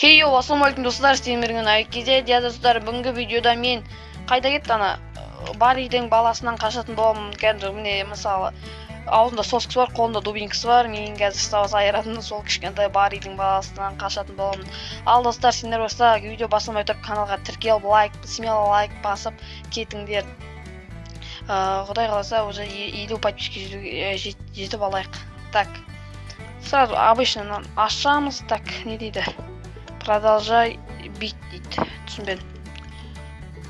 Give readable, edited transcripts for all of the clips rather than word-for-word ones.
Хей, ассалаумалейкум достар, сіздермен айкезе достар. Бүгінгі видеода мен қайда кетті ана Барридің баласынан қашатын боламын. Қазір міне мысалы аузында соскысы бар, қолында дубинкасы бар. Мен қазір ұстап айыратын сол кішкентай Барридің баласынан қашатын боламын. Ал достар, сендер болса видео басылмай тұрып каналға тіркеліп смело лайк басып кетіңдер. Құдай қаласа уже 50 подписчикке жетіп алайық. Так, сразу обычно ашамыз. Так, не дейді? Продолжай бить дейді. Түсінбедім.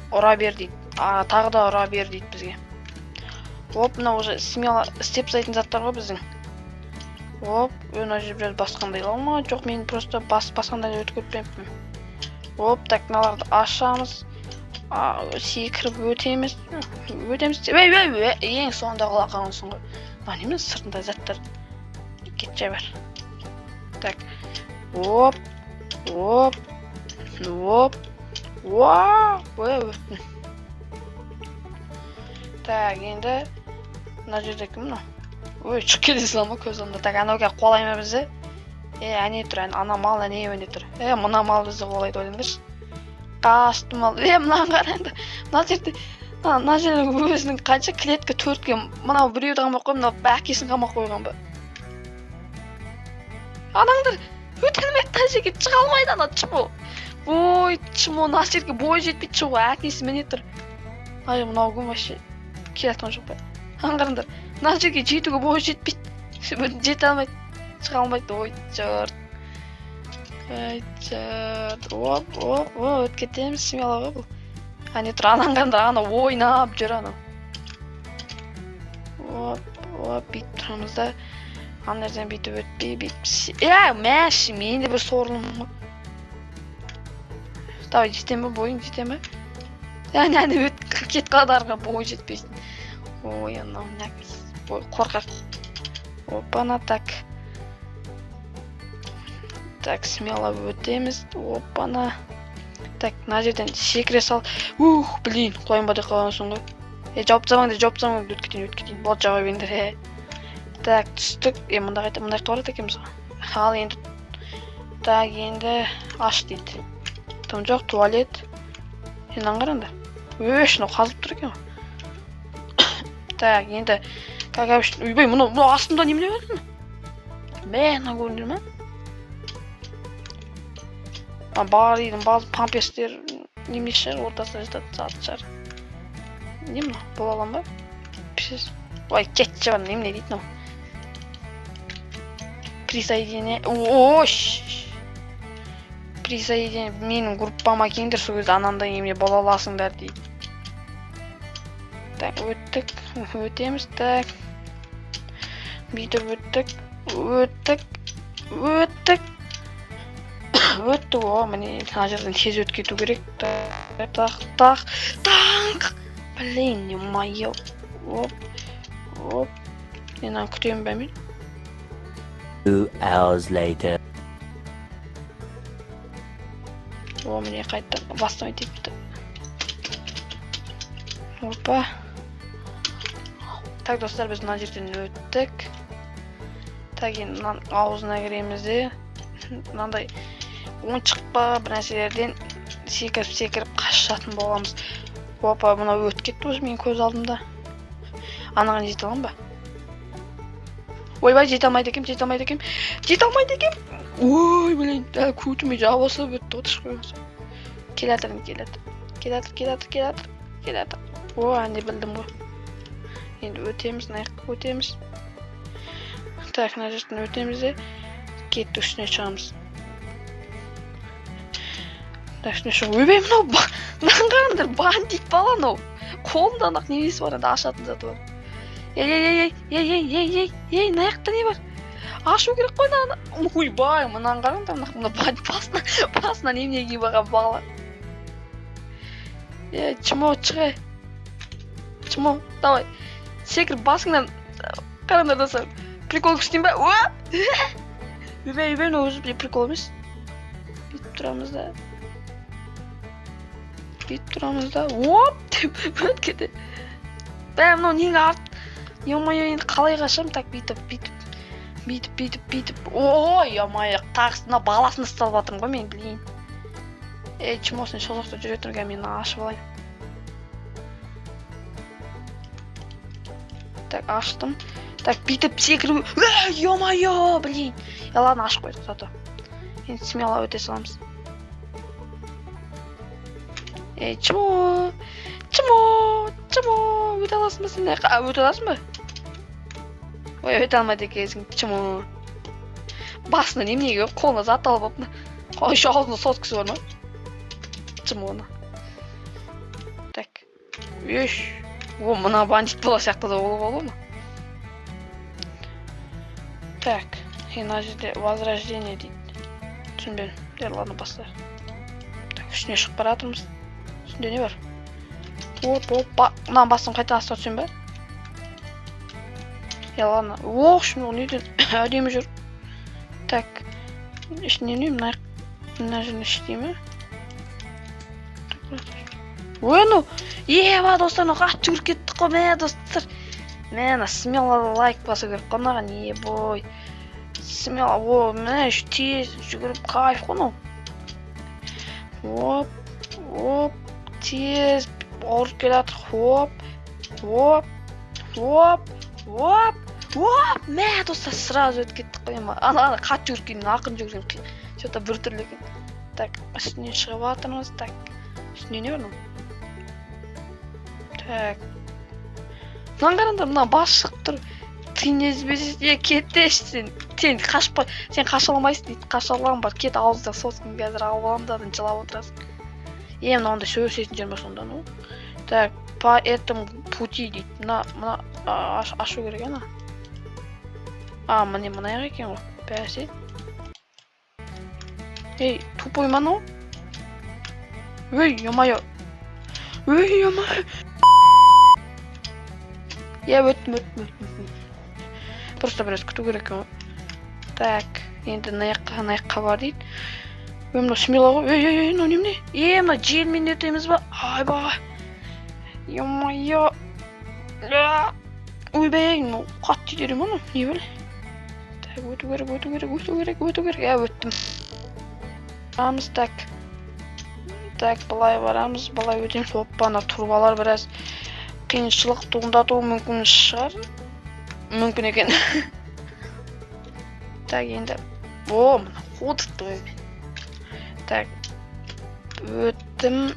Ұра бер дейді. Тағы да ұра бер дейді бізге. Оп, мына уже смело істеп тастайтын заттар ғой біздің. Оп, өне жіберді басқандайлар ма? Жоқ, мен просто басқандай өткөртпеппін. Оп, так, мыналарды ашамыз. Секіріп өтеміз. Ең соңында қалақанысың ғой. Немен сыртында заттар кетчай бар. Так, оп. Оп. Өттім. Так, енді мына жерде кім мынау? Ой, шығып кете салма көз алдымда. Так, анауға қолайма бізді. Әне тұр, ана мал әне өне тұр. Мына мал бізді қолайды ойлаңдаршы. Қашты мал. Мынаған қараңды. Мына жерде өзінің қанша клетка төртке мынау біреуді қамақ қойып, мынау әкесін қамақ қойған ба. Анаңдар өтілмек тәжеге шыға алмайды ана чмо. Ой, чмо, мына жерге бой жетпейді шығу, әкесі міне тұр. Мынау күн вообще келатқан жоқ па. Қараңдар, мына жерге жетуге бой жетпейді. Жете алмайды, шыға алмайды. Ой, жұрт. Оп, өт кетеміз, смело ғой бұл. Әне тұр, анан қараңдар, ана ойнап жүр анау. Оп, бейт тұрамыз да. Ана жерден бүйтіп өтпей, мәші, мен де бір сорлым ғой. Давай, жетем бе, бойың жетем бе? Әне өт, кет қадарға бой жетпейсін. Ой, анау, нәкіз, бой, қорқақ. Опана, так. Так, смело өтеміз, опана. Так, мына жерден секіре сал. Блин, қойын бады қалғансың ғой. Жауып замаңды, өт кетейін. Бол жауап ендір, Так, түстік. Мұнда қорат екеміз ғой. Ал енді. Так, енді аш дейді. Тым жоқ, туалет. Енді аңғаранда. Шынау қазып тұр екен ғой. Так, енді. Үйбай, мұны астымда неміне бәрді ме? Мына көріндір ме? Барридің базы пампестер немесе шығар, ортасына жатады, саты шығар. Не мұна? Бұл алам ба? Пішес. Ой, кетші бар, неміне дейді мынау. Присоедине. Присоедине. Менің группама кеңдер сол кезде анандай емне бола аласыңдар дейді. Так, өтеміз, так. Бүйтіп өтті, міне мына жерден тез өт кету керек. Так. Блин, не-мое. Оп. Мен күтемін бәмен. 2 hours later. Міне қайтты, бастамай тепті. Опа. Так, достар, біз мына жерден өттік. Так, енді аузына кіреміз де. Мынандай ойыншық па бір нәрселерден секіріп қашатын боламыз. Опа, мына өт кетті өзі мен көз алдымда. Анаған жете алам ба? Ойбай, жете алмайды екем. Ой, блин, көтіме жабылса өтті отыш қойыңыз. Келатыр. О, әнде білдім ғой. Енді өтеміз, наяққа өтеміз. Так, мына жерден өтеміз де кетті үстіне шығамыз. Так, үстіне шығу. Өйбей, мынау қараңдар, бандит бала мынау. Қолында анақ немесі бар, ашатын заты бар. Ей, наяқта не бар? Ашу керек қой мына. Ойбай, мынан қараңдар, мына басына немне киіп алған бала. Чмо, шығай. Чмо, давай. Секір басыңнан қараңдар достар. Прикол күстейін ба? Өйбей, мынау өзі прикол емес. Бүйтіп тұрамыз да. Оп, деп өт кете. Мынау неге арт. Е-мое, енді қалай қашам? Так, бүйтіп. бүйтіп. Ой, амай, тағысына баласын ұсталып жатырмын ғой мен, блин. Чмосын сол жақта жүре тұрған мен ашып алайын. Так, аштым. Так, бүйтіп секіру. Ё-моё, блин. Я ладно, ашып қойдық зато. Енді смело өте саламыз. Чмо, өте аласың ба сен? Өте аласың ба? Ой, өте алмайды екенсің, чмо. Басына неменеге қолына зат алып алыпны. Еще аузында соскасы бар ма? Чмоны. Так. О, мына бандит бола сияқты да болуға болады ма? Так. Мына жерде возрождение дейді. Түсінбедім. Ладно, баста. Так, үстіне шығып бара жатырмыз. Үстінде не бар? Мына басын қайта астыра түсем ба? Ладно. Шын неден әдемі жүр. Так. Ішіне не? Мына жеріне іштейме? Ева, достар, қатты жүгіріп кеттік қой, мә, достар. Мені смело лайк баса керек қонаған, ебой. Смело, мә, тез жүгіріп кайф қону. Тез ауырып келе жатыр. Мә, достар, сразу өтіп кеттік қой, ана қатты жүгіріп кеткен, ақын жүгірген. Что-то бір түрлі екен. Так, үстіне шығып жатырмыз, так. Үстіне не бар? Так. Мынаны қараңдар, мына бас шығып тұр. Тиын езбесе, кетеші сен қашпа, сен қаша алмайсың дейді. Қаша алам бар, кет ауызда сосын қазір алып алам да жылап отырасың. Мына онда сөйлесетін жер ма сонда, ну? Так, по этому пути дейді. Мына ашу керек, ана. Мына яқ екен ғой. Бәсе. Тупой ма, ну? Ё-моё. Я өттім. Просто біраз күту керек екен ғой. Так, енді мына жаққа бар дейді. Мына смело ғой. Мына немене? Мына желмен өтеміз ба? Айба. Ё-моё. Ойбай, қатты жіберем оны, не біле? Так, өту керек. Өттім. Барамыз, так. Так, былай барамыз, былай өтеміз. Ана турбалар біраз қиыншылық туындатуы мүмкін шығар. Мүмкін екен. Так, енді. Мына қодықты ғой. Так. Өттім.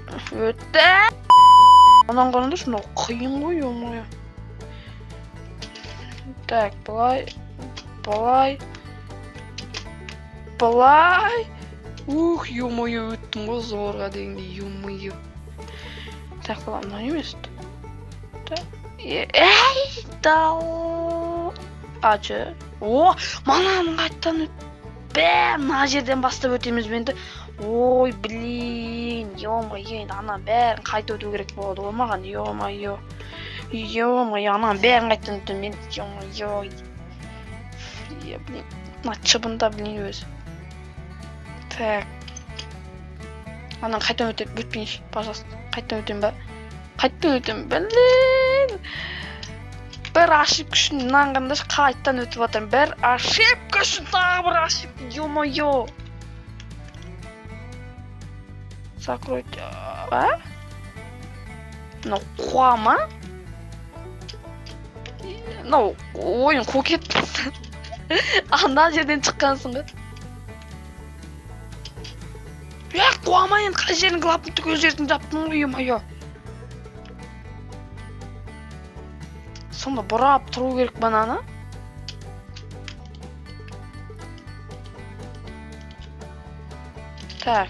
Анан қараңдар, шынау қиын ғой, ё-моё. Так, былай. Ё-моё, өттім ғой зорға дегенде, ё-моё. Так, былай, мына емес. Дал. Ачы. Мананы қайттан өт. Мына жерден бастап өтеміз бенді. Ой, блин, ё-моё, ана бәрін қайта өту керек болады ғой маған, ё-моё. Ана бәрін қайттан өтем мен, ё-моё. Блин, мына чыбында, блин, өзі. Так. Анан қайттан өтпейінші, пожалуйста. Қайттан өтем ба? Блин. Бір ошибка үшін мынаны қараңдаршы, қайттан өтіп жатырмын. Бір ошибка үшін тағы бір ошибка, ё-моё. Закройте. Мынау қуа ма? Мынау ойын қу кетті. Ана жерден шыққансың ғой. Қуама енді қай жерін қылапын түгел жерін жаптың ғой, ё-моё. Сонда бұрап тұру керек бананы. Так.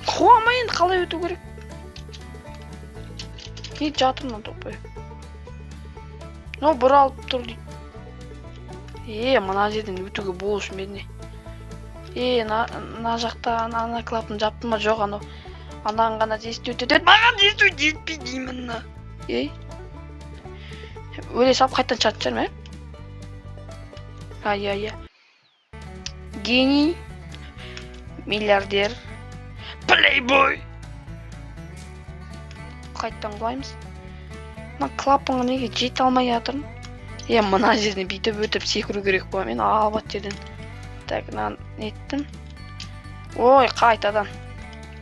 Қуама енді қалай өту керек? Не жатырмын топай. Бұралып тұр дейді. Мына жерден өтуге болушы медіне. Мына жақта ана клапын жаптым ба жоқ, анау. Анан ғана жесті өтеді. Маған жесті жетпей деймін. Өле салып қайттан шығатын шығар ма? Гений. Миллиардер. Плейбой. Қайттан құлаймыз. Мына клапанға неге жете алмай жатырмын? Мына жерден бүйтіп өтіп секіру керек қой, мен албат жерден. Так, мынаны неттім. Ой, қайтадан.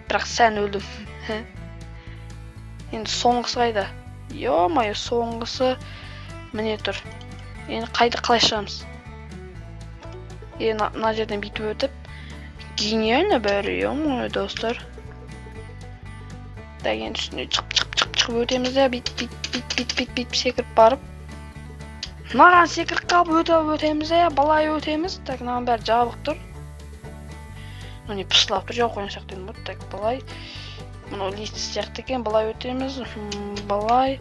Бірақ сән өлдім. Енді соңғысы қайда? Ё-моё, соңғысы міне тұр. Енді қалай шығамыз? Мына жерден бүйтіп өтіп. Гениально бәрі, ё-моё, достар. Так, енді үстіне шығып өтеміз де, бит секіріп барып. Маған секіріп қалып өтеміз де, балай өтеміз. Так, мынаған бәрі жабық тұр. Міне пышлап тұр, жоқ қойын сияқты едім. Так, балай. Мынау лист сияқты екен, балай өтеміз. Балай.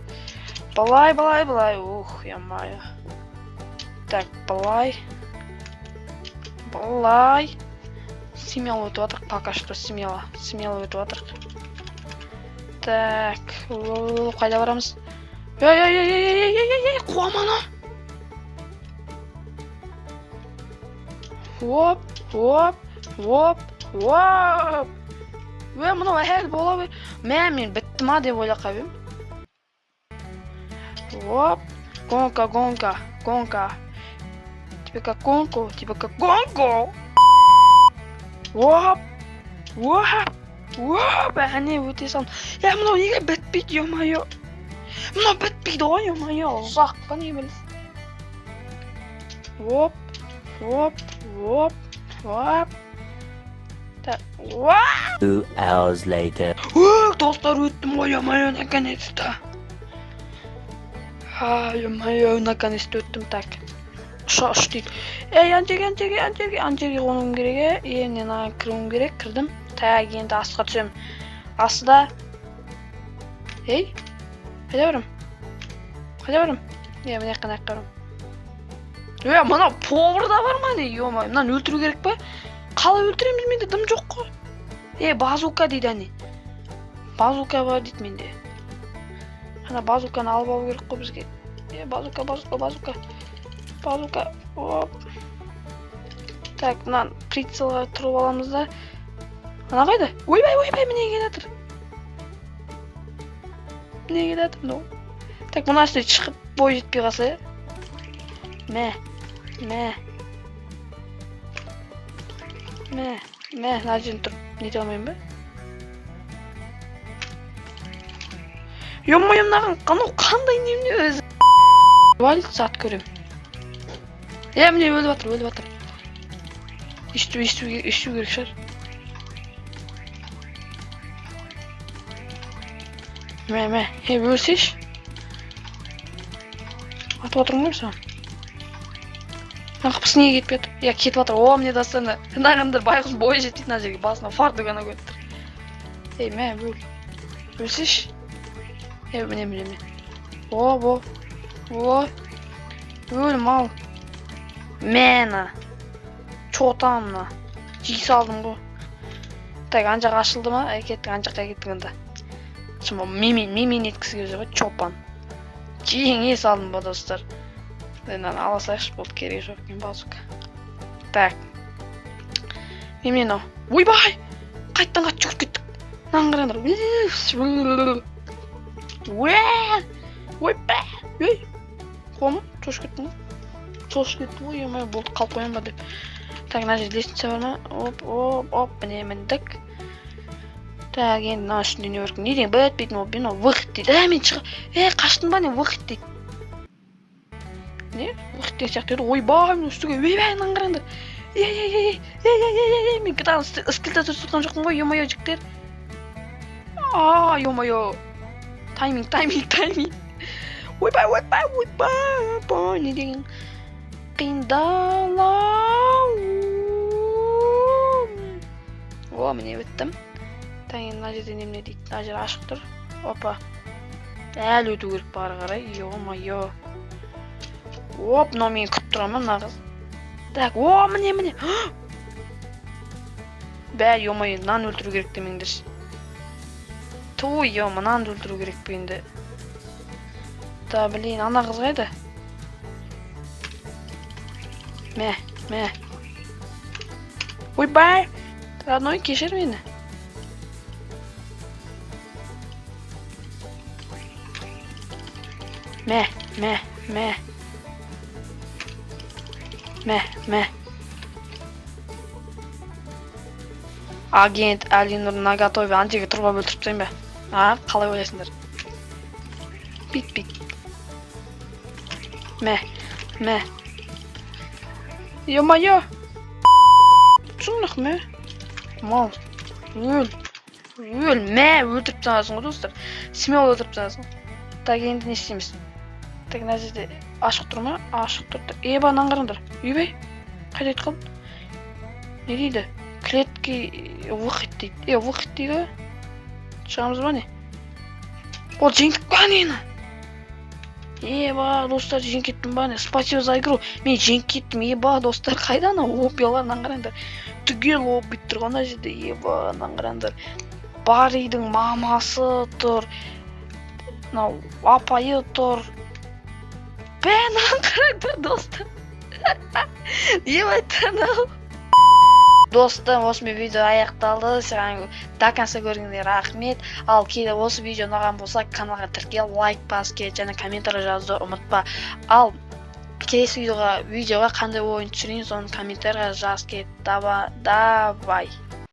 Ух, я-мое. Так, балай. Смело өтіп атырық, пока что смело өтіп атырық. Так, қайда барамыз? Қуаманы! Оп! Мынау әйел бола бер. Мен бітті ма деп ойлап қабем. Оп! Гонка. Тебе как гонку. Оп! Әне өте салым. Мынау неге бітпейді, ё-моё. Мынау бітпейді ғой, ё-моё. Ұзақ па не біліз. Оп. Так, 2 hours later. Достар, өттім ғой, ё-моё, наконец-то. Ё-моё, наконец-то өттім, так. Ұш дейді. Анжерге қонуым керек, мен кіруім керек, кірдім. Так, енді астыға түсем. Астыда. Қайда барым? Міне қанақ қарым. Мына поварда бар ма не? Ё-моё, мынаны өлтіру керек па? Қалай өлтіреміз, менде дым жоқ қой. Базука дейді әне. Базука бар дейді менде. Ана базуканы алып алу керек қой бізге. Базука. Оп. Так, мынаны прицелға тұрып аламыз да. Ана қайда? Ойбай, міне келатыр. Так, мына үстіне шығып бой жетпей қалса. Мә. Мына жерін тұрып нете алмайым ба? Ё-моё, мынаған қандай немне өзі? Валит сат көрем. Міне өліп атыр. Есту керек шығар. Мә, өлсеш. Атып атырмын ғой саған. Қапысы неге кетпей атыр? Кетіп атыр. Мне дастаны. Нағандар байғыз бойы жетейді мына жерге. Басына фартугана көттір. Мә, өлсеш. Міне. Өлім ал. Мәна. Чотамна. Жей салдым ғой. Так, анжақ ашылды ма? Анжаққа кеттігінді. Мемен еткісі көзі ғой, чопан. Жейіңе салдым ба, достар. Мынаны аласайықшы, болды, керек жоқ екен базука. Так. Мемен ау. Ойбай! Қайттан жүгіріп кеттік. Наңғырандар. Ойбай! Қуамын? Шошып кеттім ғой, ё-моё, болды, қалып қоям ба деп. Так, мына жерде лестница бар ма? Оп, міне міндік. Так, енді мына үстінде не өркін. Неден бітпейтін ол, мен выход дейді. Мен шығып. Қаштың ба не выход дейді. Не? Выход деген сияқты еді. Ойбай, мен үстіге. Ойбай, наңғырандар. Мен кітағын скілтасы тұтқан жоқпын ғой, ё-моё, жіктер. Ё-моё. Тайминг. Ойбай. Не деген. Қиындалау. Міне өттім. Таңен мына жерде немне дейді. Мына жер ашық тұр. Опа. Әлі өту керек бары қарай. Ё-моё. Мынау мені күтіп тұрамын, мына қыз. Так, міне. Ё-моё, мынаны өлтіру керек демеңдерші. Мынаны өлтіру керек пе енді. Блин, ана қыз қайда? Мә. Ойбай! Родной, кешір мені. Мә. Агент Алинур наготове антиге тұрып өлтіріп тастайын ба? А, қалай ойлайсыңдар? Бит. Мә. Ё-моё! Түсінік мә? Мал. Өл. Мә, өлтіріп тастайсың ғой достар. Смело өлтіріп тастайсың. Так, енді не істейміз? Так, мына жерде ашық тұр ма? Ашық тұр. Бағанан қараңдар. Үйбай. Қайда айтып қалдым? Не дейді? Клетки выход дейді. Выход дейді. Шығамыз ба не? Ол жеңіп па нені? Ба, достар, жеңіп кеттім ба не? Спасибо за игру. Мен жеңіп кеттім. Ба, достар, қайда ана опияларынан қараңдар. Түгел оп бит тұрған ана жерде. Бағанан қараңдар. Баридің мамасы тұр. Мынау апайы тұр. Бағанан қараңдар, достар. Не айтты? Достар, осымен видео аяқталды. Саған до конца көргеніңе рахмет. Ал кейде осы видео ұнаған болса, каналға тіркел, лайк бас кет, және комментарий жазуды ұмытпа. Ал келесі видеоға қандай ойын түсірейін, соны комментарийға жаз кет. Давай.